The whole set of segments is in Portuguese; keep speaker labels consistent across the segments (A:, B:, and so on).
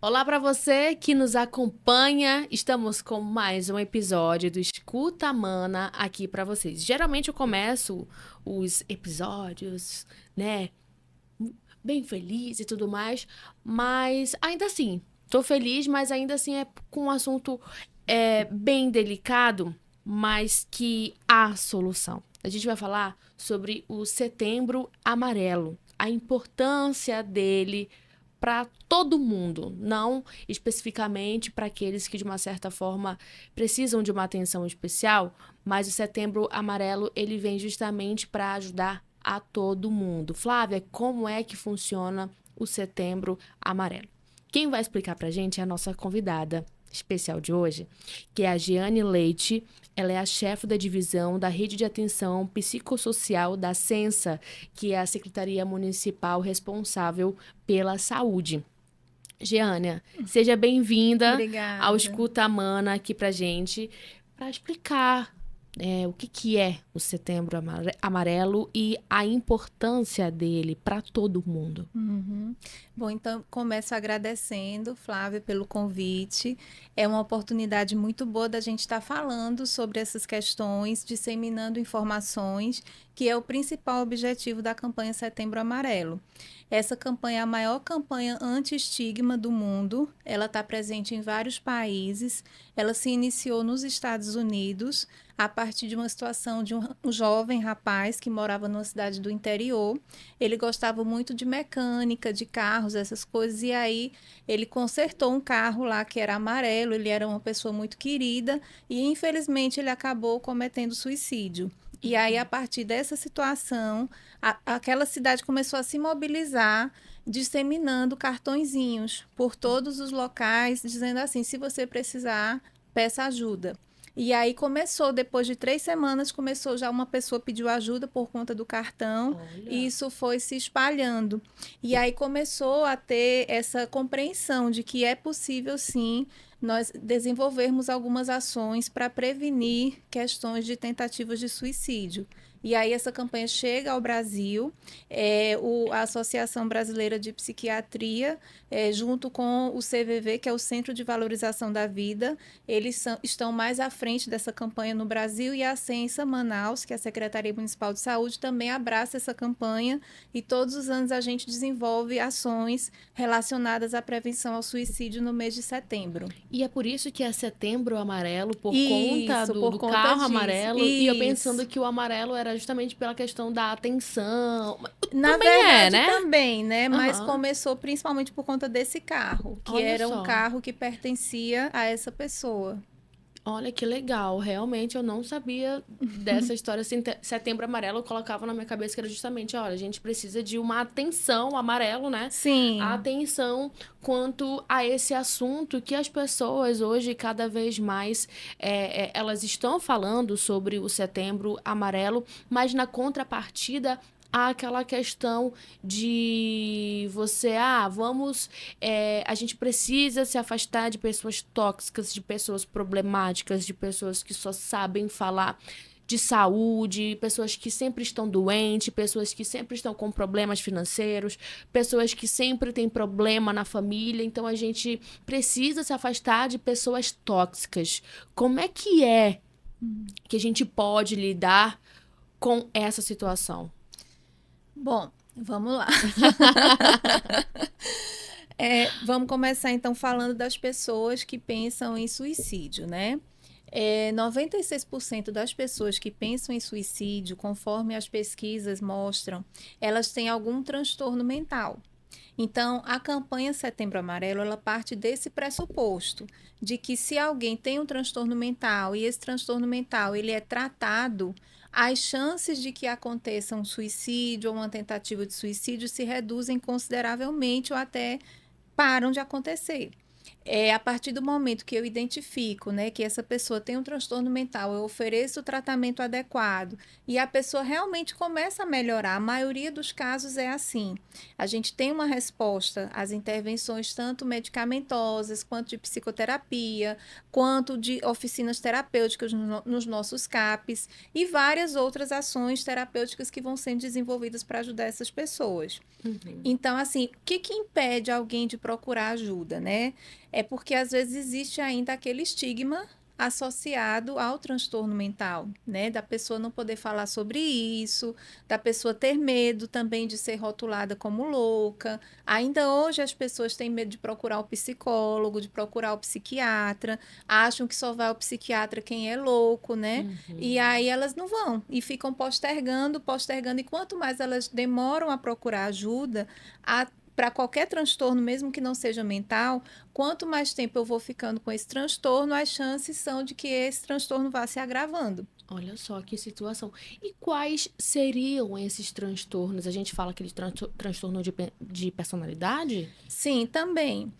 A: Olá para você que nos acompanha. Estamos com mais um episódio do Escuta Mana aqui para vocês. Geralmente eu começo os episódios, né, bem feliz e tudo mais, mas ainda assim, tô feliz, mas ainda assim é com um assunto bem delicado, mas que há solução. A gente vai falar sobre o Setembro Amarelo, a importância dele para todo mundo, não especificamente para aqueles que de uma certa forma precisam de uma atenção especial, mas o Setembro Amarelo ele vem justamente para ajudar a todo mundo. Flávia, como é que funciona o Setembro Amarelo? Quem vai explicar para a gente é a nossa convidada especial de hoje, que é a Giane Leite. Ela é a chefe da divisão da Rede de Atenção Psicossocial da Sensa, que é a Secretaria Municipal responsável pela saúde. Giânia, seja bem-vinda ao
B: Obrigada.
A: Escuta Mana aqui pra gente, para explicar o que é o Setembro Amarelo e a importância dele para todo mundo.
B: Uhum. Bom, então começo agradecendo, Flávia, pelo convite. É uma oportunidade muito boa da gente estar falando sobre essas questões, disseminando informações, que é o principal objetivo da campanha Setembro Amarelo. Essa campanha é a maior campanha anti-estigma do mundo. Ela está presente em vários países. Ela se iniciou nos Estados Unidos a partir de uma situação de um jovem rapaz que morava numa cidade do interior. Ele gostava muito de mecânica, de carros, essas coisas, e aí ele consertou um carro lá que era amarelo. Ele era uma pessoa muito querida e infelizmente ele acabou cometendo suicídio. E aí, a partir dessa situação, aquela cidade começou a se mobilizar, disseminando cartõezinhos por todos os locais, dizendo assim: se você precisar, peça ajuda. E aí começou, depois de 3 semanas, começou já uma pessoa pediu ajuda por conta do cartão, e
A: Olha.
B: isso foi se espalhando. E aí começou a ter essa compreensão de que é possível, sim, nós desenvolvermos algumas ações para prevenir questões de tentativas de suicídio. E aí essa campanha chega ao Brasil, a Associação Brasileira de Psiquiatria, junto com o CVV, que é o Centro de Valorização da Vida, estão mais à frente dessa campanha no Brasil, e a Sensa Manaus, que é a Secretaria Municipal de Saúde, também abraça essa campanha, e todos os anos a gente desenvolve ações relacionadas à prevenção ao suicídio no mês de setembro.
A: E é por isso que é Setembro Amarelo, por conta
B: Isso,
A: do
B: por conta
A: carro
B: disso.
A: amarelo, e eu pensando
B: Isso.
A: que o amarelo era justamente pela questão da atenção.
B: Na
A: Também é,
B: verdade,
A: né?
B: também, né? Mas
A: Aham.
B: começou principalmente por conta desse carro, que
A: Olha
B: era um
A: só.
B: carro que pertencia a essa pessoa.
A: Olha que legal, realmente eu não sabia dessa história. Setembro Amarelo, eu colocava na minha cabeça que era justamente, olha, a gente precisa de uma atenção, amarelo, né? A
B: Sim.
A: atenção quanto a esse assunto que as pessoas hoje, cada vez mais, elas estão falando sobre o Setembro Amarelo, mas na contrapartida há aquela questão de você, a gente precisa se afastar de pessoas tóxicas, de pessoas problemáticas, de pessoas que só sabem falar de saúde, pessoas que sempre estão doentes, pessoas que sempre estão com problemas financeiros, pessoas que sempre têm problema na família. Então a gente precisa se afastar de pessoas tóxicas. Como é que a gente pode lidar com essa situação?
B: Bom, vamos lá. Vamos começar então falando das pessoas que pensam em suicídio, né? 96% das pessoas que pensam em suicídio, conforme as pesquisas mostram, elas têm algum transtorno mental. Então, a campanha Setembro Amarelo, ela parte desse pressuposto, de que se alguém tem um transtorno mental e esse transtorno mental ele é tratado, as chances de que aconteça um suicídio ou uma tentativa de suicídio se reduzem consideravelmente ou até param de acontecer. A partir do momento que eu identifico, né, que essa pessoa tem um transtorno mental, eu ofereço o tratamento adequado e a pessoa realmente começa a melhorar. A maioria dos casos é assim. A gente tem uma resposta às intervenções tanto medicamentosas, quanto de psicoterapia, quanto de oficinas terapêuticas nos nossos CAPs e várias outras ações terapêuticas que vão sendo desenvolvidas para ajudar essas pessoas. Então, assim, o que impede alguém de procurar ajuda, né? É porque às vezes existe ainda aquele estigma associado ao transtorno mental, né? Da pessoa não poder falar sobre isso, da pessoa ter medo também de ser rotulada como louca. Ainda hoje as pessoas têm medo de procurar o psicólogo, de procurar o psiquiatra, acham que só vai ao psiquiatra quem é louco, né? E aí elas não vão e ficam postergando, postergando. E quanto mais elas demoram a procurar ajuda, para qualquer transtorno, mesmo que não seja mental, quanto mais tempo eu vou ficando com esse transtorno, as chances são de que esse transtorno vá se agravando.
A: Olha só que situação. E quais seriam esses transtornos? A gente fala aquele transtorno de personalidade?
B: Sim, também.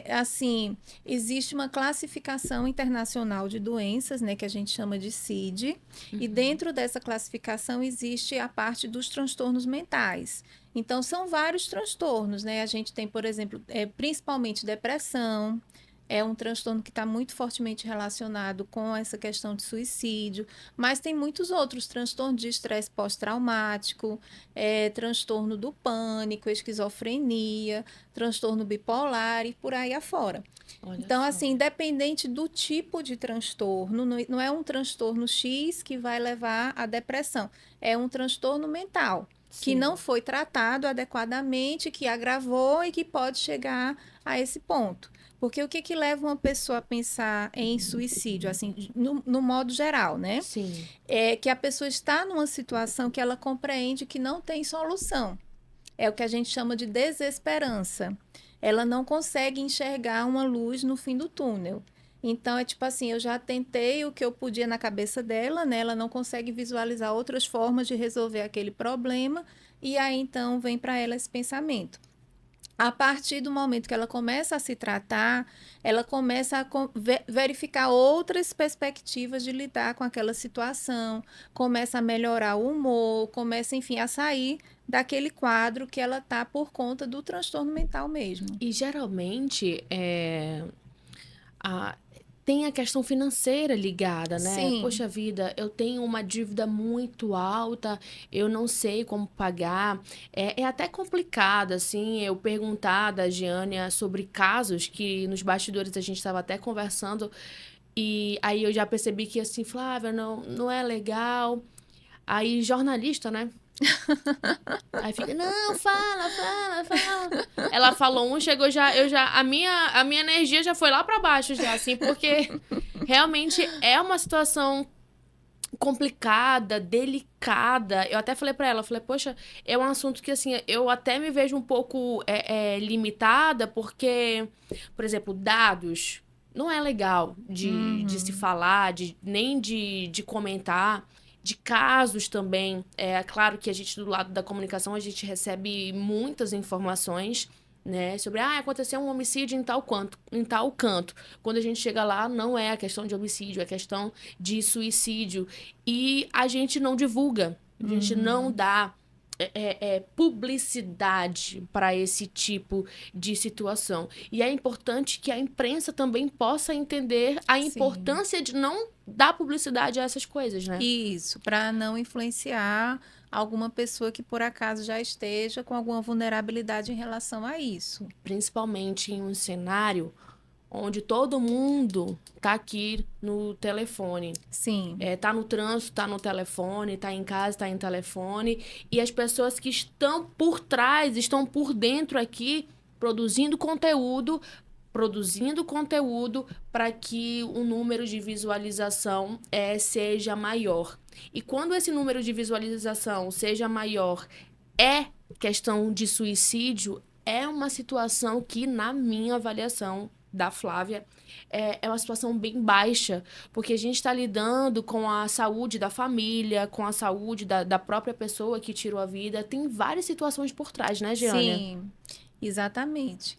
B: Assim, existe uma classificação internacional de doenças, né, que a gente chama de CID, e dentro dessa classificação existe a parte dos transtornos mentais. Então, são vários transtornos, né? A gente tem, por exemplo, principalmente depressão, é um transtorno que está muito fortemente relacionado com essa questão de suicídio, mas tem muitos outros transtornos de estresse pós-traumático, transtorno do pânico, esquizofrenia, transtorno bipolar e por aí afora.
A: Olha
B: Então,
A: só.
B: assim, independente do tipo de transtorno, não é um transtorno X que vai levar à depressão, é um transtorno mental que
A: Sim.
B: não foi tratado adequadamente, que agravou e que pode chegar a esse ponto. Porque o que leva uma pessoa a pensar em suicídio, assim, no modo geral, né?
A: Sim.
B: É que a pessoa está numa situação que ela compreende que não tem solução. É o que a gente chama de desesperança. Ela não consegue enxergar uma luz no fim do túnel. Então, é tipo assim, eu já tentei o que eu podia na cabeça dela, né? Ela não consegue visualizar outras formas de resolver aquele problema, e aí então vem para ela esse pensamento. A partir do momento que ela começa a se tratar, ela começa a verificar outras perspectivas de lidar com aquela situação, começa a melhorar o humor, começa, enfim, a sair daquele quadro que ela tá por conta do transtorno mental mesmo.
A: E geralmente a, tem a questão financeira ligada, né?
B: Sim.
A: Poxa vida, eu tenho uma dívida muito alta, eu não sei como pagar. É até complicado, assim, eu perguntar da Giânia sobre casos que nos bastidores a gente estava até conversando, e aí eu já percebi que, assim, Flávia, não é legal. Aí, jornalista, né? Aí fica, não, fala. Ela falou um, chegou já, a minha energia já foi lá pra baixo já, assim, porque realmente é uma situação complicada, delicada. Eu até falei pra ela, falei, poxa, é um assunto que, assim, eu até me vejo um pouco limitada, porque, por exemplo, dados não é legal de se falar, nem de comentar. De casos também. É claro que a gente, do lado da comunicação, a gente recebe muitas informações, né? Sobre, aconteceu um homicídio em tal canto. Quando a gente chega lá, não é a questão de homicídio, é questão de suicídio. E a gente não divulga, a gente não dá publicidade para esse tipo de situação. E é importante que a imprensa também possa entender a importância de não dar publicidade a essas coisas, né?
B: Isso, para não influenciar alguma pessoa que por acaso já esteja com alguma vulnerabilidade em relação a isso.
A: Principalmente em um cenário onde todo mundo tá aqui no telefone.
B: Sim.
A: Tá no trânsito, tá no telefone, tá em casa, tá em telefone. E as pessoas que estão por trás, estão por dentro aqui, produzindo conteúdo para que o número de visualização seja maior. E quando esse número de visualização seja maior, questão de suicídio, é uma situação que, na minha avaliação da Flávia, é uma situação bem baixa, porque a gente está lidando com a saúde da família, com a saúde da própria pessoa que tirou a vida. Tem várias situações por trás, né, Giânia?
B: Sim. Exatamente.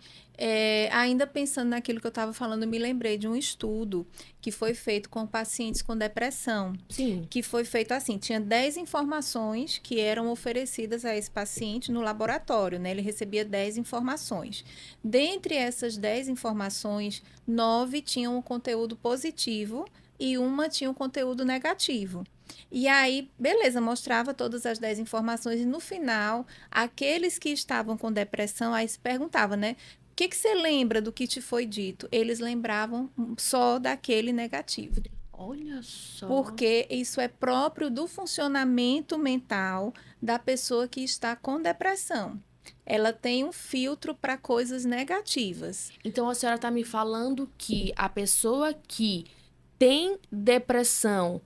B: Ainda pensando naquilo que eu estava falando, eu me lembrei de um estudo que foi feito com pacientes com depressão,
A: Sim.
B: que foi feito assim, tinha 10 informações que eram oferecidas a esse paciente no laboratório, né? Ele recebia 10 informações. Dentre essas 10 informações, 9 tinham um conteúdo positivo e uma tinha um conteúdo negativo. E aí, beleza, mostrava todas as 10 informações e no final, aqueles que estavam com depressão, aí se perguntava, né? O que você lembra do que te foi dito? Eles lembravam só daquele negativo.
A: Olha só.
B: Porque isso é próprio do funcionamento mental da pessoa que está com depressão. Ela tem um filtro para coisas negativas.
A: Então a senhora está me falando que a pessoa que tem depressão,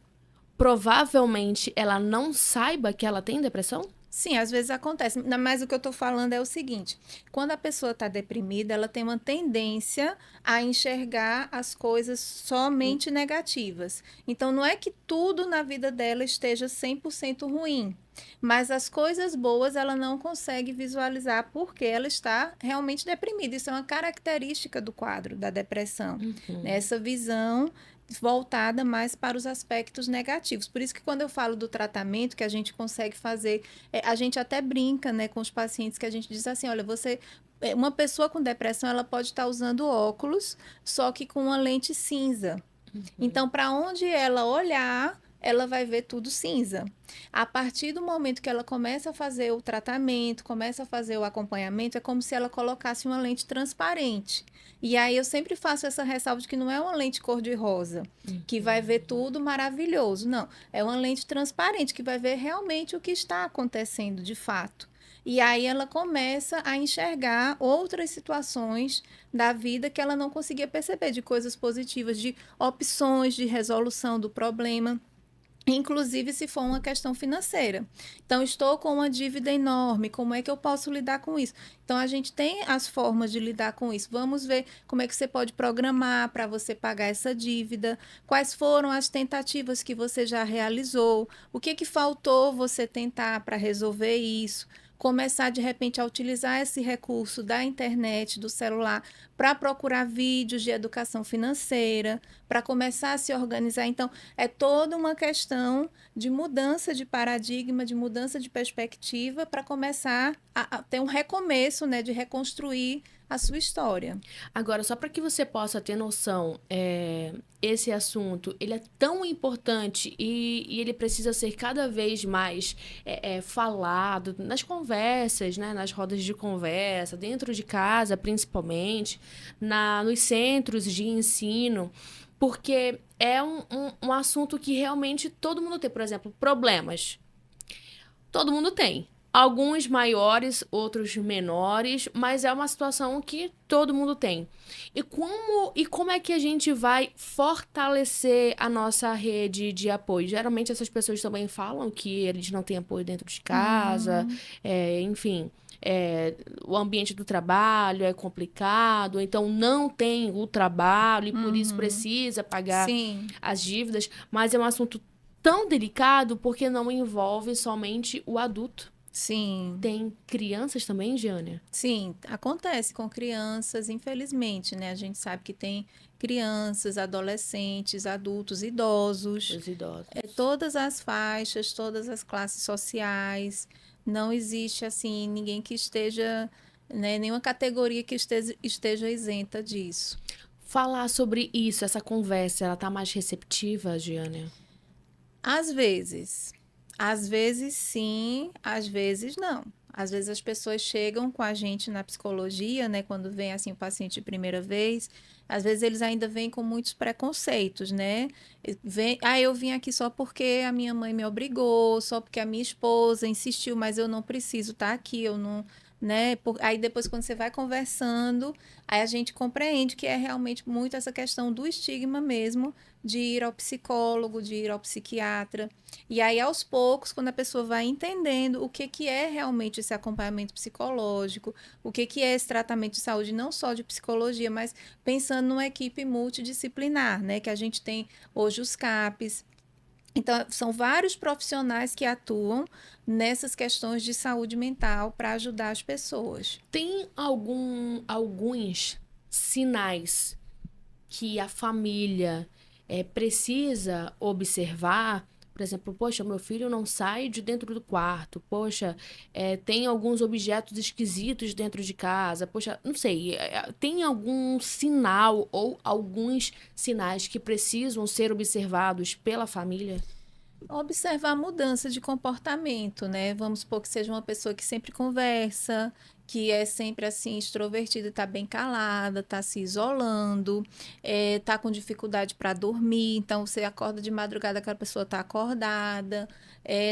A: provavelmente ela não saiba que ela tem depressão?
B: Sim, às vezes acontece. Mas o que eu estou falando é o seguinte: quando a pessoa está deprimida, ela tem uma tendência a enxergar as coisas somente negativas. Então, não é que tudo na vida dela esteja 100% ruim, mas as coisas boas ela não consegue visualizar porque ela está realmente deprimida. Isso é uma característica do quadro da depressão, né? Essa visão voltada mais para os aspectos negativos. Por isso que quando eu falo do tratamento que a gente consegue fazer, a gente até brinca, né, com os pacientes que a gente diz assim, olha, uma pessoa com depressão, ela pode estar usando óculos, só que com uma lente cinza. Então, para onde ela olhar, ela vai ver tudo cinza. A partir do momento que ela começa a fazer o tratamento, começa a fazer o acompanhamento, é como se ela colocasse uma lente transparente. E aí eu sempre faço essa ressalva de que não é uma lente cor-de-rosa, que vai ver tudo maravilhoso. Não, é uma lente transparente, que vai ver realmente o que está acontecendo de fato. E aí ela começa a enxergar outras situações da vida que ela não conseguia perceber, de coisas positivas, de opções de resolução do problema. Inclusive, se for uma questão financeira. Então, estou com uma dívida enorme, como é que eu posso lidar com isso? Então, a gente tem as formas de lidar com isso. Vamos ver como é que você pode programar para você pagar essa dívida, quais foram as tentativas que você já realizou, o que faltou você tentar para resolver isso. Começar, de repente, a utilizar esse recurso da internet, do celular, para procurar vídeos de educação financeira, para começar a se organizar. Então, é toda uma questão de mudança de paradigma, de mudança de perspectiva, para começar a ter um recomeço, né, de reconstruir a sua história.
A: Agora, só para que você possa ter noção, esse assunto, ele é tão importante e ele precisa ser cada vez mais falado nas conversas, né, nas rodas de conversa, dentro de casa, principalmente, nos centros de ensino, porque é um assunto que realmente todo mundo tem. Por exemplo, problemas. Todo mundo tem. Alguns maiores, outros menores, mas é uma situação que todo mundo tem. E como é que a gente vai fortalecer a nossa rede de apoio? Geralmente essas pessoas também falam que eles não têm apoio dentro de casa, enfim. O ambiente do trabalho é complicado, então não tem o trabalho e por isso precisa pagar
B: Sim.
A: as dívidas, mas é um assunto tão delicado porque não envolve somente o adulto.
B: Sim.
A: Tem crianças também, Giane?
B: Sim, acontece com crianças, infelizmente, né? A gente sabe que tem crianças, adolescentes, adultos, idosos,
A: Os idosos.
B: todas as faixas, todas as classes sociais. Não existe, assim, ninguém que esteja, né, nenhuma categoria que esteja isenta disso.
A: Falar sobre isso, essa conversa, ela tá mais receptiva, Giane?
B: Às vezes sim, às vezes não. Às vezes as pessoas chegam com a gente na psicologia, né, quando vem assim o paciente de primeira vez, às vezes eles ainda vêm com muitos preconceitos, né? Eu vim aqui só porque a minha mãe me obrigou, só porque a minha esposa insistiu, mas eu não preciso estar aqui, eu não, né? Aí depois quando você vai conversando, aí a gente compreende que é realmente muito essa questão do estigma mesmo de ir ao psicólogo, de ir ao psiquiatra. E aí, aos poucos, quando a pessoa vai entendendo o que é realmente esse acompanhamento psicológico, o que é esse tratamento de saúde, não só de psicologia, mas pensando numa equipe multidisciplinar, né? Que a gente tem hoje os CAPs, Então, são vários profissionais que atuam nessas questões de saúde mental para ajudar as pessoas.
A: Tem alguns sinais que a família precisa observar? Por exemplo, poxa, meu filho não sai de dentro do quarto. Poxa, tem alguns objetos esquisitos dentro de casa. Poxa, não sei, tem algum sinal ou alguns sinais que precisam ser observados pela família?
B: Observar a mudança de comportamento, né? Vamos supor que seja uma pessoa que sempre conversa, que é sempre assim extrovertida, está bem calada, está se isolando, está com dificuldade para dormir. Então você acorda de madrugada, aquela pessoa está acordada,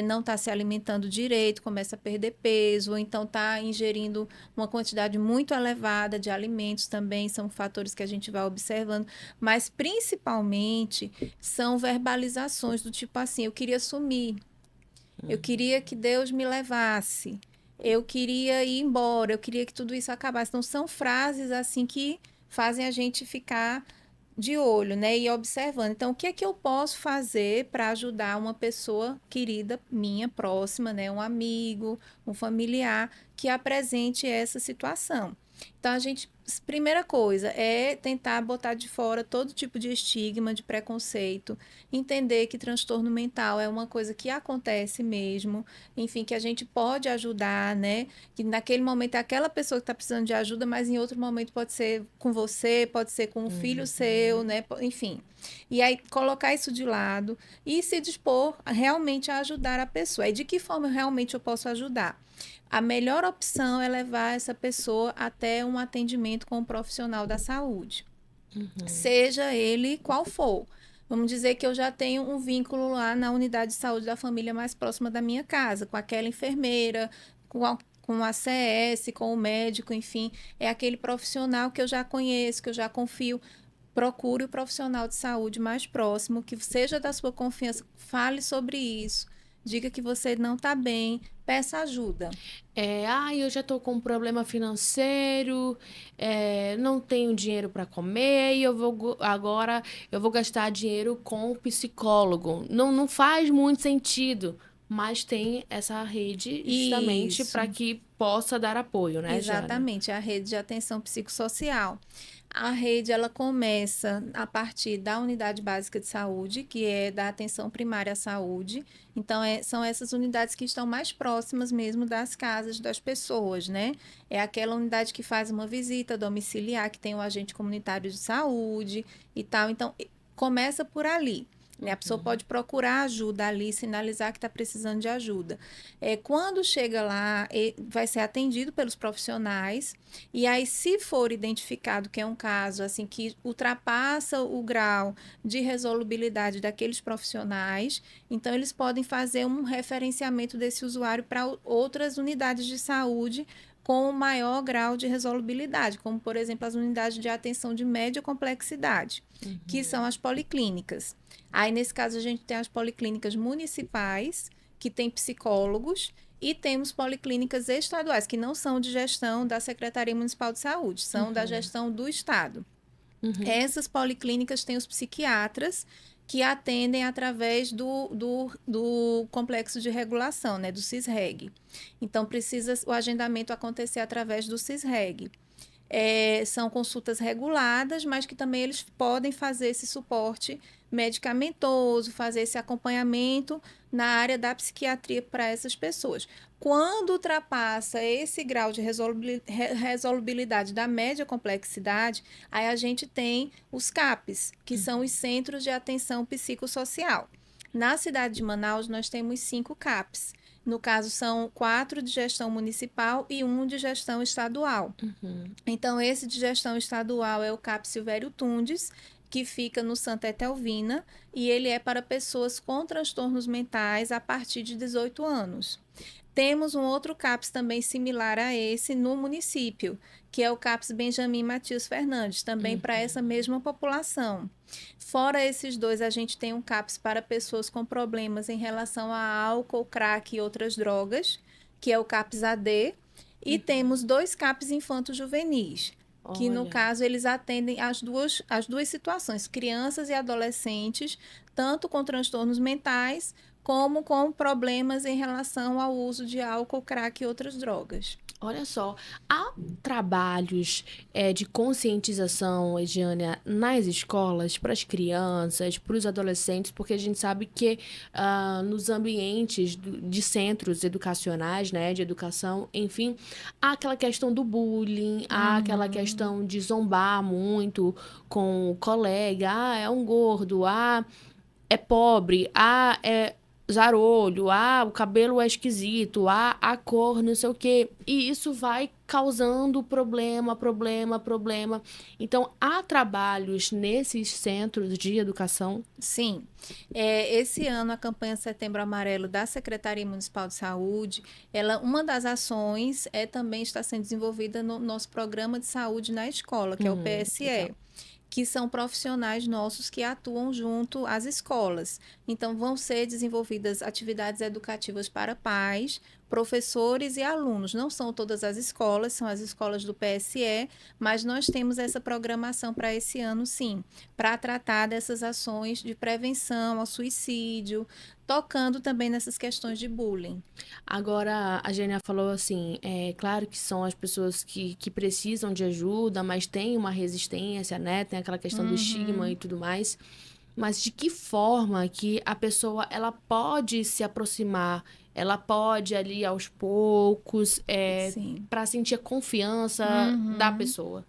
B: não está se alimentando direito, começa a perder peso, ou então está ingerindo uma quantidade muito elevada de alimentos também, são fatores que a gente vai observando, mas principalmente são verbalizações do tipo assim, eu queria sumir, eu queria que Deus me levasse, eu queria ir embora, eu queria que tudo isso acabasse. Então, são frases assim que fazem a gente ficar de olho, né? E observando. Então, o que é que eu posso fazer para ajudar uma pessoa querida minha, próxima, né? Um amigo, um familiar, que apresente essa situação. Então, primeira coisa é tentar botar de fora todo tipo de estigma, de preconceito, entender que transtorno mental é uma coisa que acontece mesmo, enfim, que a gente pode ajudar, né? Que naquele momento é aquela pessoa que está precisando de ajuda, mas em outro momento pode ser com você, pode ser com um filho seu, né? Enfim. E aí colocar isso de lado e se dispor realmente a ajudar a pessoa. E de que forma realmente eu posso ajudar? A melhor opção é levar essa pessoa até um atendimento com um profissional da saúde, seja ele qual for. Vamos dizer que eu já tenho um vínculo lá na unidade de saúde da família mais próxima da minha casa, com aquela enfermeira, com a CS, com o médico, enfim, é aquele profissional que eu já conheço, que eu já confio. Procure o profissional de saúde mais próximo, que seja da sua confiança, fale sobre isso, diga que você não está bem, peça ajuda.
A: Eu já tô com um problema financeiro, não tenho dinheiro para comer e agora eu vou gastar dinheiro com o psicólogo. Não faz muito sentido, mas tem essa rede justamente
B: Isso.
A: para que possa dar apoio, né, Jana?
B: Exatamente, a rede de atenção psicossocial. A rede ela começa a partir da unidade básica de saúde, que é da atenção primária à saúde. Então, são essas unidades que estão mais próximas mesmo das casas das pessoas, né? É aquela unidade que faz uma visita domiciliar, que tem o agente comunitário de saúde e tal. Então, começa por ali. Né? A pessoa pode procurar ajuda ali, sinalizar que está precisando de ajuda. Quando chega lá, vai ser atendido pelos profissionais, e aí, se for identificado que é um caso assim que ultrapassa o grau de resolubilidade daqueles profissionais, então eles podem fazer um referenciamento desse usuário para outras unidades de saúde com maior grau de resolubilidade, como, por exemplo, as unidades de atenção de média complexidade, que são as policlínicas. Aí, nesse caso, a gente tem as policlínicas municipais, que tem psicólogos, e temos policlínicas estaduais, que não são de gestão da Secretaria Municipal de Saúde, são da gestão do Estado. Essas policlínicas têm os psiquiatras, que atendem através do complexo de regulação, né, do CISREG. Então, precisa o agendamento acontecer através do CISREG. São consultas reguladas, mas que também eles podem fazer esse suporte medicamentoso, fazer esse acompanhamento na área da psiquiatria para essas pessoas. Quando ultrapassa esse grau de resolubilidade da média complexidade, aí a gente tem os CAPs, que são os Centros de Atenção Psicossocial. Na cidade de Manaus, nós temos 5 CAPs. No caso, são 4 de gestão municipal e 1 de gestão estadual. Então, esse de gestão estadual é o CAP Silvério Tundes, que fica no Santa Etelvina, e ele é para pessoas com transtornos mentais a partir de 18 anos. Temos um outro CAPS também similar a esse no município, que é o CAPS Benjamin Matias Fernandes, também para essa mesma população. Fora esses dois, a gente tem um CAPS para pessoas com problemas em relação a álcool, crack e outras drogas, que é o CAPS AD, e temos 2 CAPS infanto-juvenis. que no
A: Olha.
B: caso eles atendem as duas situações, crianças e adolescentes, tanto com transtornos mentais, como com problemas em relação ao uso de álcool, crack e outras drogas.
A: Olha só, há trabalhos de conscientização, Ediane, nas escolas, para as crianças, para os adolescentes, porque a gente sabe que nos ambientes de centros educacionais, né, de educação, enfim, há aquela questão do bullying, há aquela
B: Uhum.
A: questão de zombar muito com o colega, é um gordo, é pobre, é zarolho, o cabelo é esquisito, a cor, não sei o quê. E isso vai causando problema. Então, há trabalhos nesses centros de educação?
B: Sim, esse ano a campanha Setembro Amarelo da Secretaria Municipal de Saúde, uma das ações também está sendo desenvolvida no nosso programa de saúde na escola, que é o
A: Legal.
B: PSE, que são profissionais nossos que atuam junto às escolas. Então, vão ser desenvolvidas atividades educativas para pais, professores e alunos. Não são todas as escolas, são as escolas do PSE, mas nós temos essa programação para esse ano, sim, para tratar dessas ações de prevenção ao suicídio, tocando também nessas questões de bullying.
A: Agora, a Gênia falou assim, é claro que são as pessoas que precisam de ajuda, mas tem uma resistência, né? Tem aquela questão do estigma e
B: Uhum,
A: tudo mais. Mas de que forma que a pessoa ela pode se aproximar, ela pode ali aos poucos,
B: sim.
A: para sentir a confiança da
B: Uhum.
A: pessoa.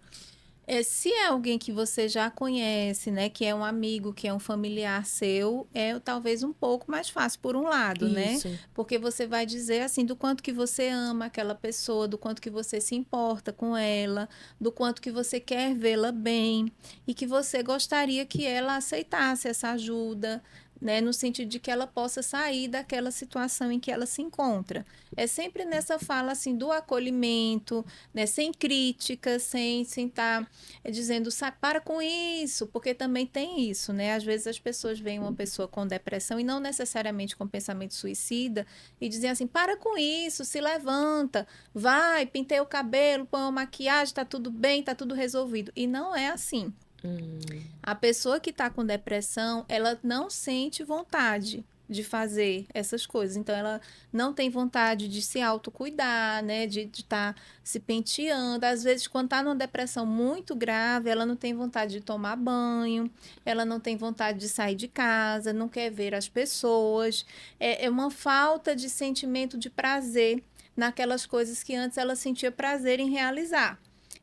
B: Se é alguém que você já conhece, né, que é um amigo, que é um familiar seu, é talvez um pouco mais fácil por um lado, né?
A: Isso.
B: Porque você vai dizer assim do quanto que você ama aquela pessoa, do quanto que você se importa com ela, do quanto que você quer vê-la bem e que você gostaria que ela aceitasse essa ajuda, né, no sentido de que ela possa sair daquela situação em que ela se encontra. É sempre nessa fala assim do acolhimento, né, sem críticas, sem estar dizendo, para com isso, porque também tem isso, né? Às vezes as pessoas veem uma pessoa com depressão e não necessariamente com pensamento suicida e dizem assim, para com isso, se levanta, vai, penteia o cabelo, põe uma maquiagem, tá tudo bem, tá tudo resolvido. E não é assim.
A: Hum.
B: A pessoa que está com depressão, ela não sente vontade de fazer essas coisas. Então, ela não tem vontade de se autocuidar, né? De estar se penteando. Às vezes, quando está numa depressão muito grave, ela não tem vontade de tomar banho, ela não tem vontade de sair de casa, não quer ver as pessoas. É uma falta de sentimento de prazer naquelas coisas que antes ela sentia prazer em realizar.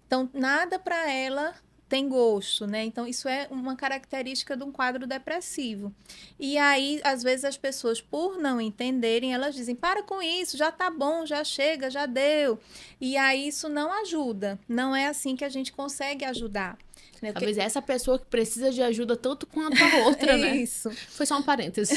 B: Então, nada para ela tem gosto, né? Então, isso é uma característica de um quadro depressivo. E aí, às vezes, as pessoas, por não entenderem, elas dizem: para com isso, já tá bom, já chega, já deu. E aí, isso não ajuda. Não é assim que a gente consegue ajudar. Né? Porque
A: Talvez essa pessoa que precisa de ajuda tanto quanto a
B: é
A: outra, né?
B: isso.
A: Foi só um parêntese.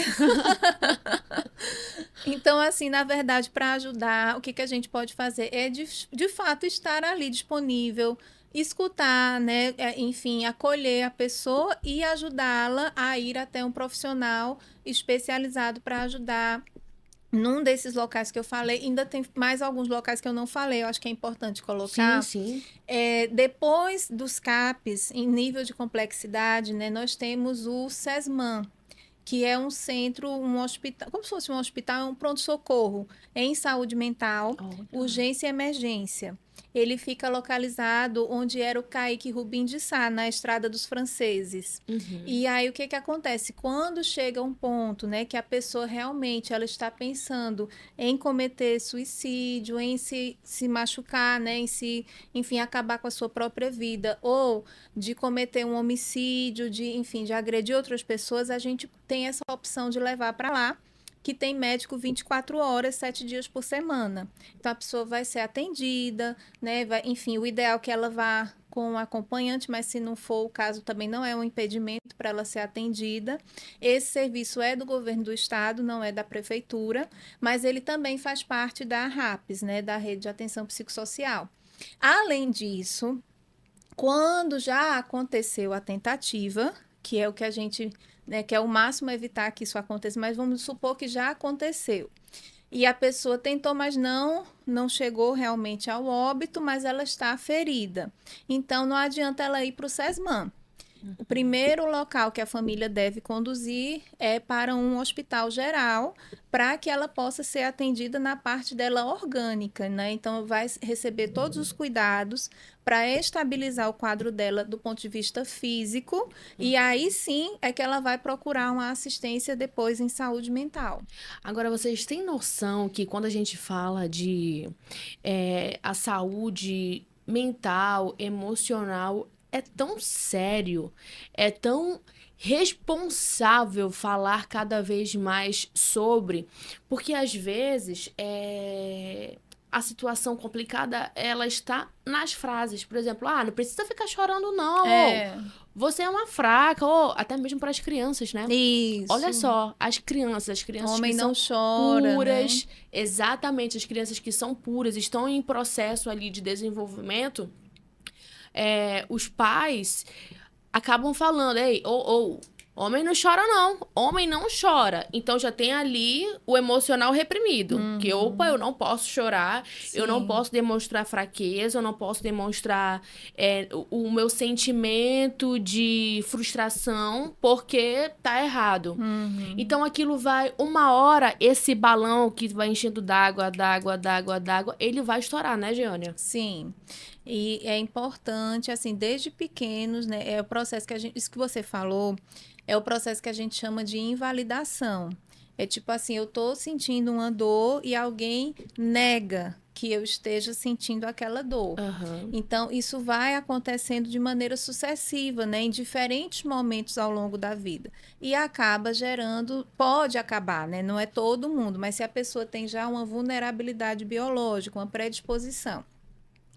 B: Então, assim, na verdade, para ajudar, o que a gente pode fazer é, de fato, estar ali disponível, escutar, né? Enfim, acolher a pessoa e ajudá-la a ir até um profissional especializado para ajudar. Num desses locais que eu falei, ainda tem mais alguns locais que eu não falei, eu acho que é importante
A: Sim,
B: colocar.
A: sim.
B: Depois dos CAPs, em nível de complexidade, né, nós temos o SESMAN, que é um centro, um hospital, como se fosse um hospital, é um pronto-socorro em saúde mental,
A: Olha.
B: urgência e emergência. Ele fica localizado onde era o Caíque Rubim de Sá, na Estrada dos Franceses.
A: Uhum.
B: E aí o que acontece? Quando chega um ponto, né, que a pessoa realmente ela está pensando em cometer suicídio, em se machucar, né, em se, enfim, acabar com a sua própria vida, ou de cometer um homicídio, enfim, de agredir outras pessoas, a gente tem essa opção de levar para lá, que tem médico 24 horas, 7 dias por semana. Então a pessoa vai ser atendida, né? Enfim, o ideal é que ela vá com um acompanhante, mas se não for o caso, também não é um impedimento para ela ser atendida. Esse serviço é do governo do estado, não é da prefeitura, mas ele também faz parte da RAPS, né? Da Rede de Atenção Psicossocial. Além disso, quando já aconteceu a tentativa, que é o que a gente, né, que é o máximo evitar que isso aconteça, mas vamos supor que já aconteceu. e a pessoa tentou, mas não chegou realmente ao óbito, mas ela está ferida. Então, não adianta ela ir para o SESMAN. O primeiro local que a família deve conduzir é para um hospital geral, para que ela possa ser atendida na parte dela orgânica, né? Então, vai receber todos os cuidados para estabilizar o quadro dela do ponto de vista físico, e aí sim é que ela vai procurar uma assistência depois em saúde mental.
A: Agora, vocês têm noção que quando a gente fala de a saúde mental, emocional, é tão sério, é tão responsável falar cada vez mais sobre, porque às vezes a situação complicada, ela está nas frases. Por exemplo, não precisa ficar chorando não, ou você é uma fraca, ou até mesmo para as crianças, né?
B: Isso.
A: Olha só, as crianças
B: Homem
A: que
B: não
A: são
B: chora,
A: puras,
B: né?
A: exatamente, as crianças que são puras, estão em processo ali de desenvolvimento, os pais acabam falando, ei, homem não chora não, homem não chora. Então já tem ali o emocional reprimido, que opa, eu não posso chorar, eu não
B: Sim.
A: posso demonstrar fraqueza, eu não posso demonstrar o meu sentimento de frustração porque tá errado. Então aquilo vai, uma hora, esse balão que vai enchendo d'água, ele vai estourar, né, Giânia?
B: Sim. E é importante, assim, desde pequenos, né? É o processo que isso que você falou, é o processo que a gente chama de invalidação. É tipo assim, eu tô sentindo uma dor e alguém nega que eu esteja sentindo aquela dor. Então, isso vai acontecendo de maneira sucessiva, né? Em diferentes momentos ao longo da vida. E acaba gerando, pode acabar, né? Não é todo mundo, mas se a pessoa tem já uma vulnerabilidade biológica, uma predisposição,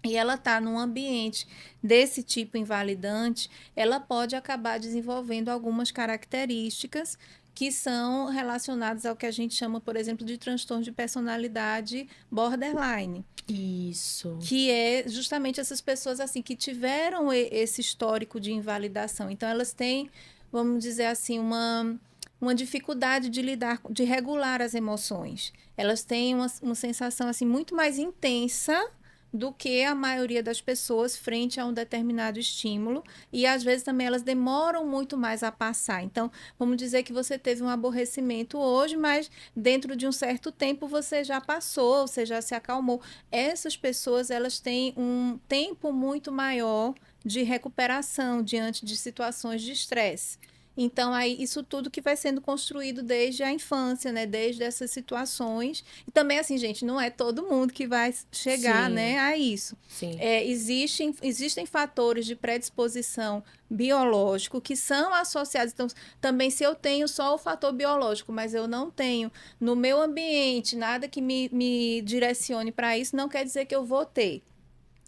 B: e ela está num ambiente desse tipo invalidante, ela pode acabar desenvolvendo algumas características que são relacionadas ao que a gente chama, por exemplo, de transtorno de personalidade borderline.
A: Isso.
B: Que é justamente essas pessoas assim que tiveram esse histórico de invalidação. Então, elas têm, vamos dizer assim, uma dificuldade de lidar, de regular as emoções. Elas têm uma sensação assim muito mais intensa do que a maioria das pessoas frente a um determinado estímulo, e às vezes também elas demoram muito mais a passar. Então, vamos dizer que você teve um aborrecimento hoje, mas dentro de um certo tempo você já passou, você já se acalmou. Essas pessoas, elas têm um tempo muito maior de recuperação diante de situações de estresse. Então, aí, isso tudo que vai sendo construído desde a infância, né? Desde essas situações. E também, assim, gente, não é todo mundo que vai chegar, né, a isso.
A: Sim.
B: Existem fatores de predisposição biológico que são associados. Então, também se eu tenho só o fator biológico, mas eu não tenho no meu ambiente nada que me direcione para isso, não quer dizer que eu vou ter.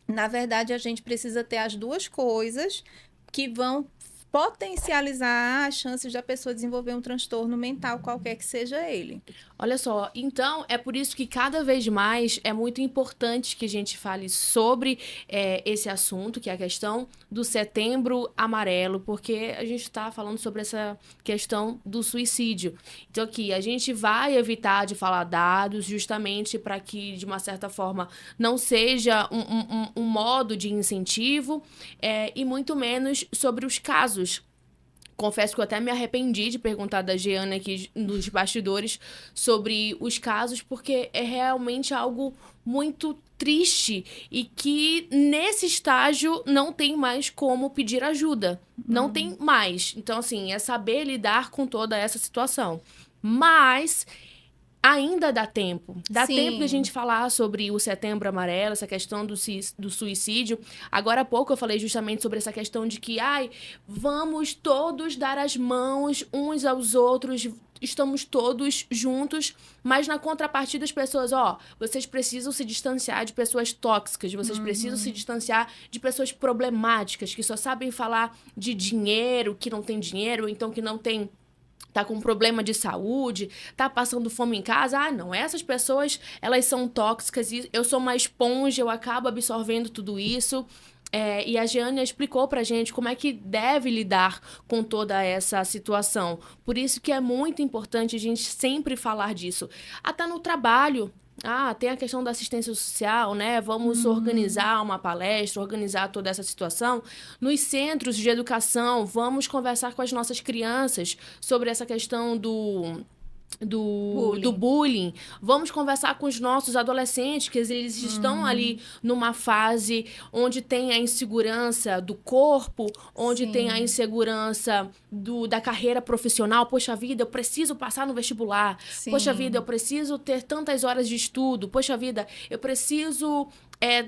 B: Na verdade, a gente precisa ter as duas coisas que vão potencializar as chances da pessoa desenvolver um transtorno mental, qualquer que seja ele.
A: Olha só, então é por isso que cada vez mais é muito importante que a gente fale sobre esse assunto, que é a questão do Setembro Amarelo, porque a gente está falando sobre essa questão do suicídio. Então aqui, a gente vai evitar de falar dados justamente para que, de uma certa forma, não seja um modo de incentivo e muito menos sobre os casos. Confesso que eu até me arrependi de perguntar da Giana aqui nos bastidores sobre os casos, porque é realmente algo muito triste e que nesse estágio não tem mais como pedir ajuda. Não tem mais. Então, assim, é saber lidar com toda essa situação. Mas ainda dá tempo. Dá tempo de a gente falar sobre o Setembro Amarelo, essa questão do suicídio. Agora há pouco eu falei justamente sobre essa questão de que, vamos todos dar as mãos uns aos outros, estamos todos juntos, mas na contrapartida as pessoas, vocês precisam se distanciar de pessoas tóxicas, vocês precisam se distanciar de pessoas problemáticas, que só sabem falar de dinheiro, que não tem dinheiro, então que não tem... tá com problema de saúde, tá passando fome em casa. Não, essas pessoas, elas são tóxicas, e eu sou uma esponja, eu acabo absorvendo tudo isso. E a Jeane explicou pra gente como é que deve lidar com toda essa situação. Por isso que é muito importante a gente sempre falar disso. Até no trabalho. Tem a questão da assistência social, né? Vamos organizar uma palestra, organizar toda essa situação. Nos centros de educação, vamos conversar com as nossas crianças sobre essa questão do bullying. Vamos conversar com os nossos adolescentes, que eles estão ali numa fase onde tem a insegurança do corpo, onde
B: Sim.
A: tem a insegurança da carreira profissional. Poxa vida, eu preciso passar no vestibular.
B: Sim.
A: Poxa vida, eu preciso ter tantas horas de estudo. Poxa vida, eu preciso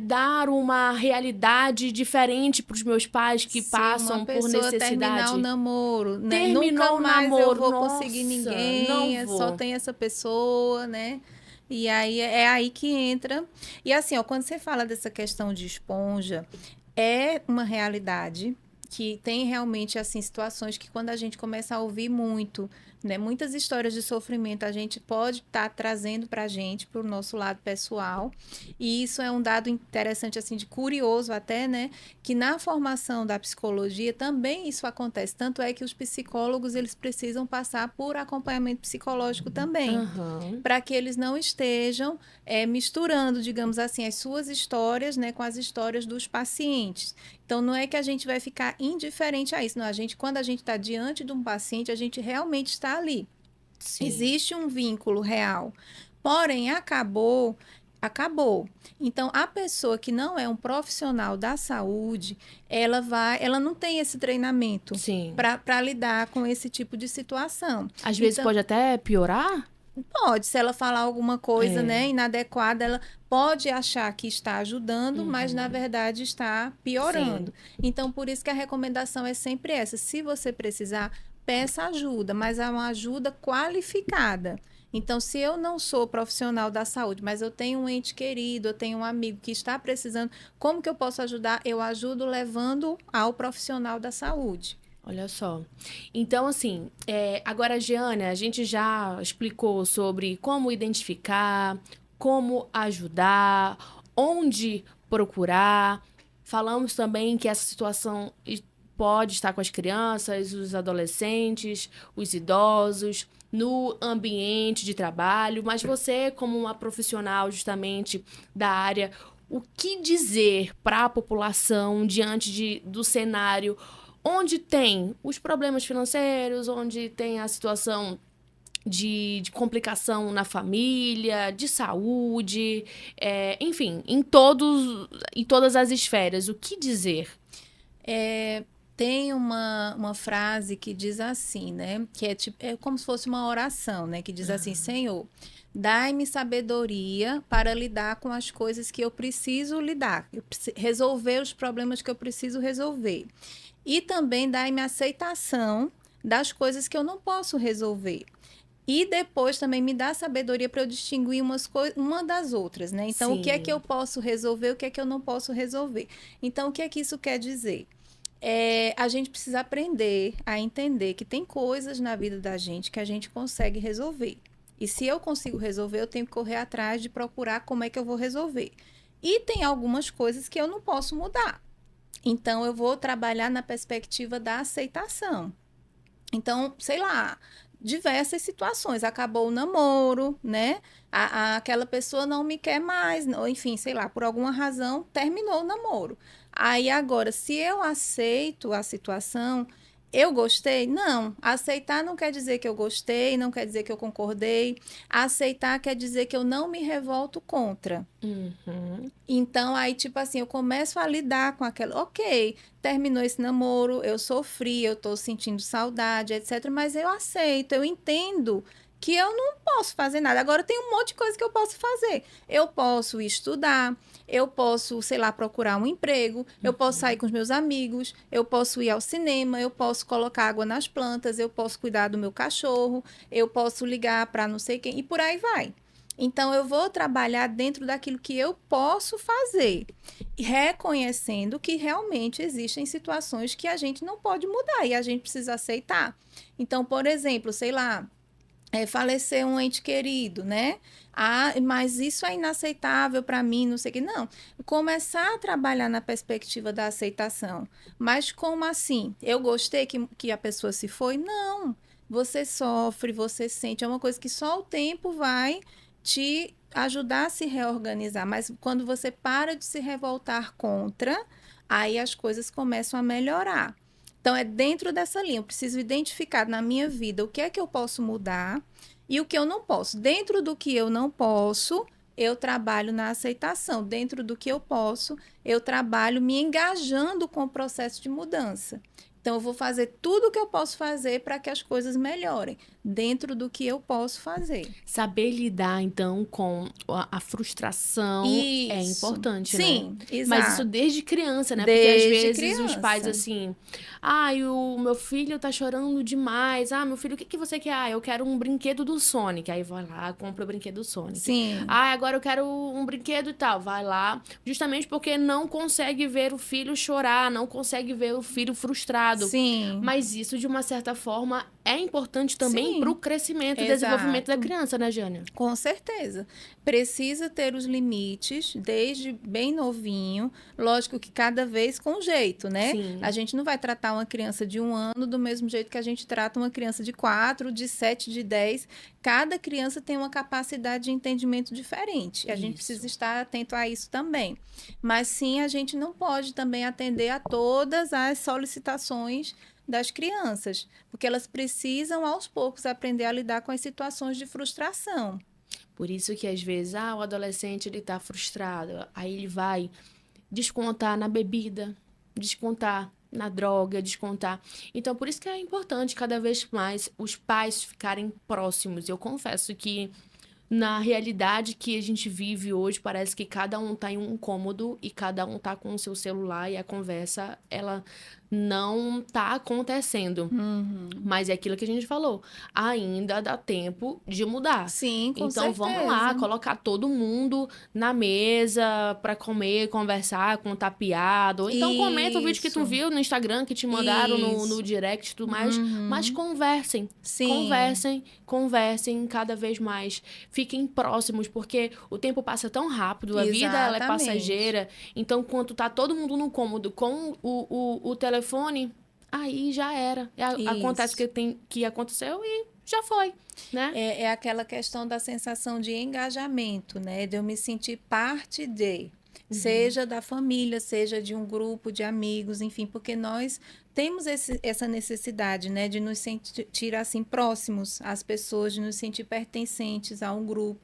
A: dar uma realidade diferente para os meus pais que passam por necessidade.
B: Terminar o namoro, né?
A: Terminou
B: Nunca mais
A: o namoro,
B: eu vou
A: nossa,
B: conseguir ninguém,
A: não vou.
B: só tem essa pessoa, né? E aí é aí que entra. E assim, ó, quando você fala dessa questão de esponja, é uma realidade que tem realmente assim situações que quando a gente começa a ouvir muito, né, muitas histórias de sofrimento a gente pode estar trazendo para a gente, para o nosso lado pessoal, e isso é um dado interessante assim de curioso até, né, que na formação da psicologia também isso acontece, tanto é que os psicólogos eles precisam passar por acompanhamento psicológico também, para que eles não estejam misturando, digamos assim, as suas histórias, né, com as histórias dos pacientes. Então, não é que a gente vai ficar indiferente a isso. Não, quando a gente está diante de um paciente, a gente realmente está ali. Sim. Existe um vínculo real. Porém, acabou. Então, a pessoa que não é um profissional da saúde, ela não tem esse treinamento para lidar com esse tipo de situação.
A: Às vezes pode até piorar?
B: Pode, se ela falar alguma coisa, né, inadequada, ela pode achar que está ajudando, mas na verdade está piorando. Sim. Então, por isso que a recomendação é sempre essa. Se você precisar, peça ajuda, mas é uma ajuda qualificada. Então, se eu não sou profissional da saúde, mas eu tenho um ente querido, eu tenho um amigo que está precisando, como que eu posso ajudar? Eu ajudo levando ao profissional da saúde.
A: Olha só. Então, assim, agora, Jeane, a gente já explicou sobre como identificar, como ajudar, onde procurar. Falamos também que essa situação pode estar com as crianças, os adolescentes, os idosos, no ambiente de trabalho. Mas você, como uma profissional justamente da área, o que dizer para a população diante do cenário onde tem os problemas financeiros, onde tem a situação de complicação na família, de saúde, enfim, em todas as esferas. O que dizer?
B: Tem uma frase que diz assim, né? Que é como se fosse uma oração, né? Que diz assim, Senhor, dai-me sabedoria para lidar com as coisas que eu preciso lidar. Resolver os problemas que eu preciso resolver. E também dai-me aceitação das coisas que eu não posso resolver. E depois também me dá sabedoria para eu distinguir uma das outras, né? Então, Sim. O que é que eu posso resolver, o que é que eu não posso resolver? Então, o que é que isso quer dizer? A gente precisa aprender a entender que tem coisas na vida da gente que a gente consegue resolver. E se eu consigo resolver, eu tenho que correr atrás de procurar como é que eu vou resolver. E tem algumas coisas que eu não posso mudar. Então, eu vou trabalhar na perspectiva da aceitação. Então, sei lá, diversas situações. Acabou o namoro, né? Aquela pessoa não me quer mais. Ou, enfim, sei lá, por alguma razão, terminou o namoro. Aí, agora, se eu aceito a situação, eu gostei? Não. Aceitar não quer dizer que eu gostei, não quer dizer que eu concordei. Aceitar quer dizer que eu não me revolto contra. Então, aí, tipo assim, eu começo a lidar com aquela... Ok, terminou esse namoro, eu sofri, eu tô sentindo saudade, etc. Mas eu aceito, eu entendo que eu não posso fazer nada. Agora, tem um monte de coisa que eu posso fazer. Eu posso estudar, eu posso, sei lá, procurar um emprego, eu posso sair com os meus amigos, eu posso ir ao cinema, eu posso colocar água nas plantas, eu posso cuidar do meu cachorro, eu posso ligar para não sei quem, e por aí vai. Então, eu vou trabalhar dentro daquilo que eu posso fazer, reconhecendo que realmente existem situações que a gente não pode mudar e a gente precisa aceitar. Então, por exemplo, sei lá, falecer um ente querido, né? Ah, mas isso é inaceitável para mim, não sei o que. Não, começar a trabalhar na perspectiva da aceitação. Mas como assim? Eu gostei que a pessoa se foi? Não. Você sofre, você sente. É uma coisa que só o tempo vai te ajudar a se reorganizar. Mas quando você para de se revoltar contra, aí as coisas começam a melhorar. Então, é dentro dessa linha. Eu preciso identificar na minha vida o que é que eu posso mudar e o que eu não posso. Dentro do que eu não posso, eu trabalho na aceitação. Dentro do que eu posso, eu trabalho me engajando com o processo de mudança. Então, eu vou fazer tudo o que eu posso fazer para que as coisas melhorem, dentro do que eu posso fazer.
A: Saber lidar, então, com a frustração é
B: Isso.
A: importante, né?
B: Sim, exato.
A: Mas isso desde criança, né?
B: Desde
A: Porque às vezes
B: criança.
A: os pais assim, ai, o meu filho tá chorando demais. Ah, meu filho, o que que você quer? Ah, eu quero um brinquedo do Sonic. Aí vai lá, compra o brinquedo do Sonic.
B: Sim.
A: Ah, agora eu quero um brinquedo e tal. Vai lá, justamente porque não consegue ver o filho chorar, não consegue ver o filho frustrado.
B: Sim.
A: Mas isso, de uma certa forma, é importante também
B: Sim.
A: para o crescimento e
B: Exato.
A: desenvolvimento da criança, né, Jânia?
B: Com certeza. Precisa ter os limites desde bem novinho. Lógico que cada vez com jeito, né?
A: Sim.
B: A gente não vai tratar uma criança de 1 ano do mesmo jeito que a gente trata uma criança de 4, de 7, de 10. Cada criança tem uma capacidade de entendimento diferente. E a gente precisa estar atento a isso também. Mas sim, a gente não pode também atender a todas as solicitações das crianças, porque elas precisam aos poucos aprender a lidar com as situações de frustração.
A: Por isso que às vezes, o adolescente ele tá frustrado, aí ele vai descontar na bebida, descontar na droga, descontar. Então, por isso que é importante cada vez mais os pais ficarem próximos. Eu confesso que na realidade que a gente vive hoje, parece que cada um tá em um cômodo e cada um tá com o seu celular e a conversa, ela não tá acontecendo. Mas é aquilo que a gente falou. Ainda dá tempo de mudar.
B: Sim, com
A: então,
B: certeza.
A: vamos lá, colocar todo mundo na mesa para comer, conversar, contar piada. Ou então, comenta o vídeo que tu viu no Instagram, que te mandaram no direct e tudo mais. Mas conversem.
B: Sim.
A: Conversem cada vez mais. Fiquem próximos, porque o tempo passa tão rápido, a vida ela é
B: Exatamente.
A: passageira. Então, quando tá todo mundo no cômodo com o telefone, aí já era. Acontece o que aconteceu e já foi, né?
B: É aquela questão da sensação de engajamento, né? De eu me sentir parte de, seja da família, seja de um grupo de amigos, enfim, porque nós temos essa necessidade, né? De nos sentir assim próximos às pessoas, de nos sentir pertencentes a um grupo.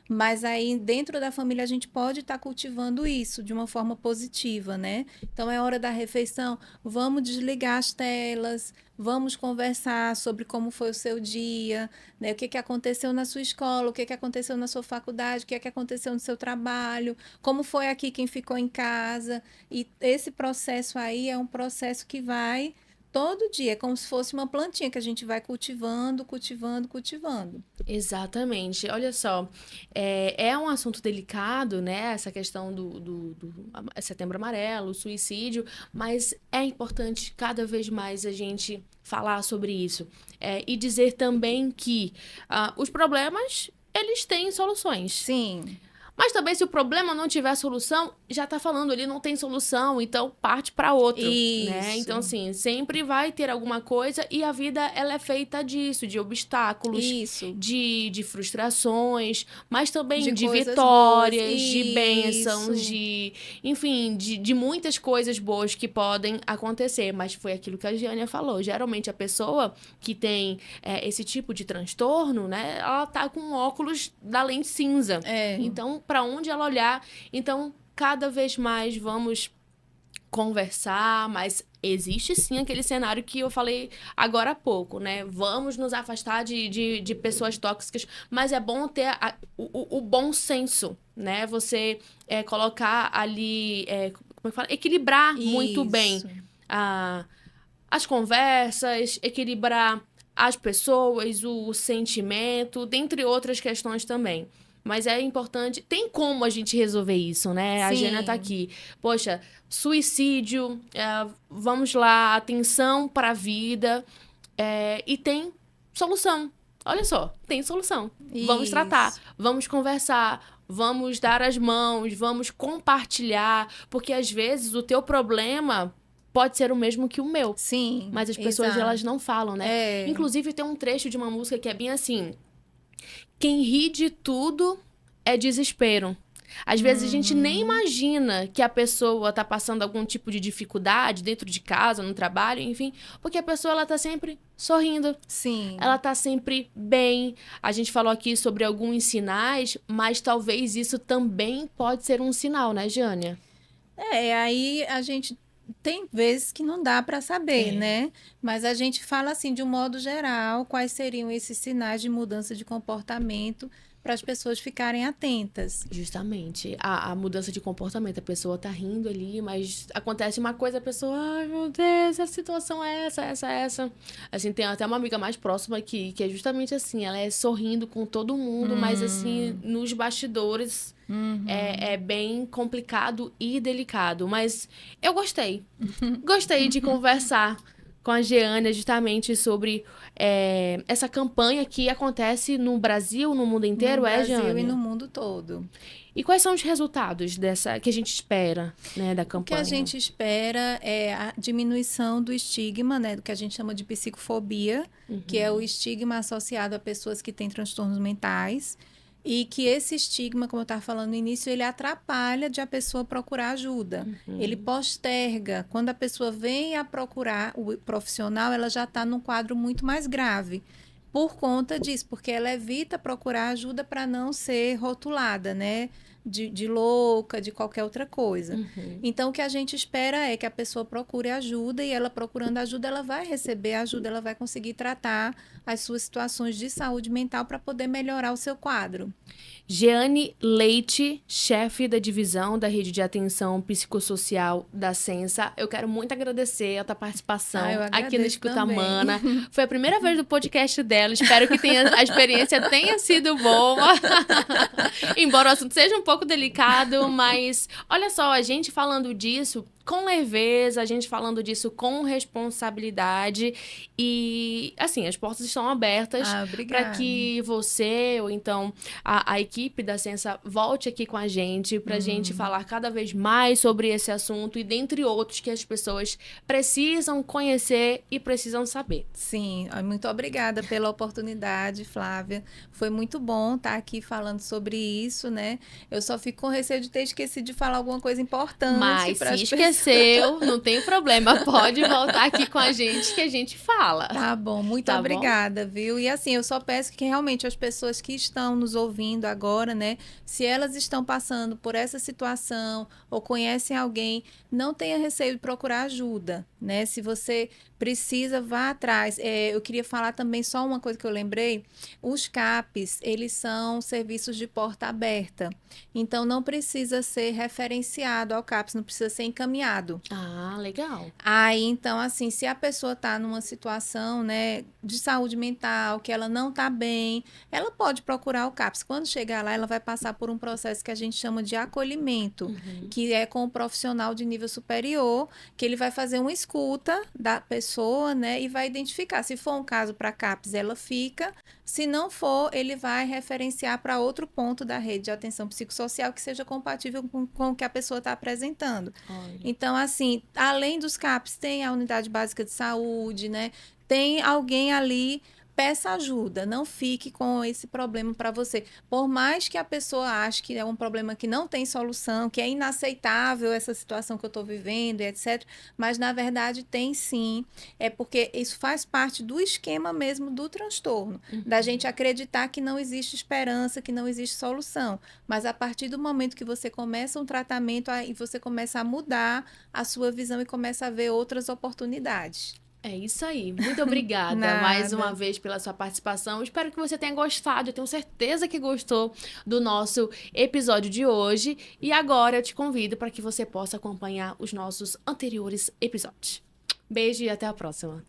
B: Mas aí, dentro da família, a gente pode estar cultivando isso de uma forma positiva, né? Então, é hora da refeição, vamos desligar as telas, vamos conversar sobre como foi o seu dia, né? O que aconteceu na sua escola, o que aconteceu na sua faculdade, o que aconteceu no seu trabalho, como foi aqui quem ficou em casa. E esse processo aí é um processo que vai todo dia, é como se fosse uma plantinha que a gente vai cultivando.
A: Exatamente. Olha só, é um assunto delicado, né? Essa questão do Setembro Amarelo, o suicídio, mas é importante cada vez mais a gente falar sobre isso. E dizer também que os problemas, eles têm soluções.
B: Sim.
A: Mas também, se o problema não tiver solução, já tá falando, ele não tem solução, então parte para outro, né? Então, assim, sempre vai ter alguma coisa e a vida, ela é feita disso, de obstáculos, de frustrações, mas também de vitórias, de bênçãos, enfim, de muitas coisas boas que podem acontecer. Mas foi aquilo que a Giânia falou. Geralmente, a pessoa que tem esse tipo de transtorno, né? Ela tá com óculos da lente cinza. Então, para onde ela olhar. Então, cada vez mais vamos conversar, mas existe sim aquele cenário que eu falei agora há pouco, né? Vamos nos afastar de pessoas tóxicas, mas é bom ter o bom senso, né? Você colocar ali, como é que fala? Equilibrar muito bem as conversas, equilibrar as pessoas, o sentimento, dentre outras questões também. Mas é importante... Tem como a gente resolver isso, né? Sim. A Jana tá aqui. Poxa, suicídio, vamos lá, atenção para a vida. E tem solução. olha só, tem solução. Vamos tratar,
B: Isso.
A: vamos conversar, vamos dar as mãos, vamos compartilhar, porque às vezes o teu problema pode ser o mesmo que o meu,
B: Sim,
A: mas as pessoas
B: exato.
A: elas não falam, né?
B: É.
A: Inclusive tem um trecho de uma música que é bem assim: quem ri de tudo é desespero. Às vezes a gente nem imagina que a pessoa tá passando algum tipo de dificuldade dentro de casa, no trabalho, enfim, porque a pessoa ela tá sempre sorrindo,
B: Sim.
A: ela tá sempre bem. A gente falou aqui sobre alguns sinais, mas talvez isso também pode ser um sinal, né, Jânia?
B: Aí a gente tem vezes que não dá para saber, né? Mas a gente fala assim, de um modo geral, quais seriam esses sinais de mudança de comportamento para as pessoas ficarem atentas.
A: Justamente, a mudança de comportamento. A pessoa tá rindo ali, mas acontece uma coisa, a pessoa, ai meu Deus, a situação é essa. Assim, tem até uma amiga mais próxima que é justamente assim, ela é sorrindo com todo mundo, mas assim, nos bastidores é bem complicado e delicado. Mas eu gostei. Gostei de conversar com a Jeane justamente sobre essa campanha que acontece no Brasil, no mundo inteiro,
B: No Brasil
A: Jeane?
B: e no mundo todo.
A: E quais são os resultados dessa que a gente espera, né, da
B: O que
A: campanha?
B: a gente espera é a diminuição do estigma, né, do que a gente chama de psicofobia, que é o estigma associado a pessoas que têm transtornos mentais, e que esse estigma, como eu estava falando no início, ele atrapalha de a pessoa procurar ajuda. Ele posterga. Quando a pessoa vem a procurar o profissional, ela já está num quadro muito mais grave. Por conta disso, porque ela evita procurar ajuda para não ser rotulada, né? De louca, de qualquer outra coisa. Então, o que a gente espera é que a pessoa procure ajuda e ela procurando ajuda, ela vai receber ajuda, ela vai conseguir tratar as suas situações de saúde mental para poder melhorar o seu quadro.
A: Jeane Leite, chefe da divisão da Rede de Atenção Psicossocial da Sensa. Eu quero muito agradecer a tua participação
B: Eu
A: aqui no
B: agradeço
A: Escuta
B: também.
A: Mana. Foi a primeira vez do podcast dela. Espero que a experiência tenha sido boa. Embora o assunto seja um pouco delicado, mas olha só, a gente falando disso com leveza, a gente falando disso com responsabilidade e, assim, as portas estão abertas para
B: Obrigada.
A: que você ou então a equipe da Sensa volte aqui com a gente pra gente falar cada vez mais sobre esse assunto e dentre outros que as pessoas precisam conhecer e precisam saber.
B: Sim, muito obrigada pela oportunidade, Flávia. Foi muito bom estar aqui falando sobre isso, né? Eu só fico com receio de ter esquecido de falar alguma coisa importante.
A: Mas
B: para
A: se esqueceu, não tem problema, pode voltar aqui com a gente que a gente fala.
B: Tá bom, muito
A: Tá bom?
B: obrigada, viu? E assim, eu só peço que realmente as pessoas que estão nos ouvindo agora, né, se elas estão passando por essa situação ou conhecem alguém, não tenha receio de procurar ajuda, né? Se você precisa, vá atrás. Eu queria falar também só uma coisa que eu lembrei. Os CAPs, eles são serviços de porta aberta. Então, não precisa ser referenciado ao CAPs, não precisa ser encaminhado.
A: Ah, legal.
B: Aí, então, assim, se a pessoa está numa situação, né, de saúde mental, que ela não está bem, ela pode procurar o CAPS. Quando chegar lá, ela vai passar por um processo que a gente chama de acolhimento, que é com o profissional de nível superior, que ele vai fazer uma escuta da pessoa, né, e vai identificar. Se for um caso para CAPS, ela fica. Se não for, ele vai referenciar para outro ponto da rede de atenção psicossocial que seja compatível com o que a pessoa está apresentando.
A: Olha.
B: Então, assim, além dos CAPs, tem a unidade básica de saúde, né? Tem alguém ali, peça ajuda, não fique com esse problema para você. Por mais que a pessoa ache que é um problema que não tem solução, que é inaceitável essa situação que eu estou vivendo, etc. Mas, na verdade, tem sim. É porque isso faz parte do esquema mesmo do transtorno. Da gente acreditar que não existe esperança, que não existe solução. Mas, a partir do momento que você começa um tratamento, aí você começa a mudar a sua visão e começa a ver outras oportunidades.
A: É isso aí. Muito obrigada mais uma vez pela sua participação. Espero que você tenha gostado. Eu tenho certeza que gostou do nosso episódio de hoje. E agora eu te convido para que você possa acompanhar os nossos anteriores episódios. Beijo e até a próxima.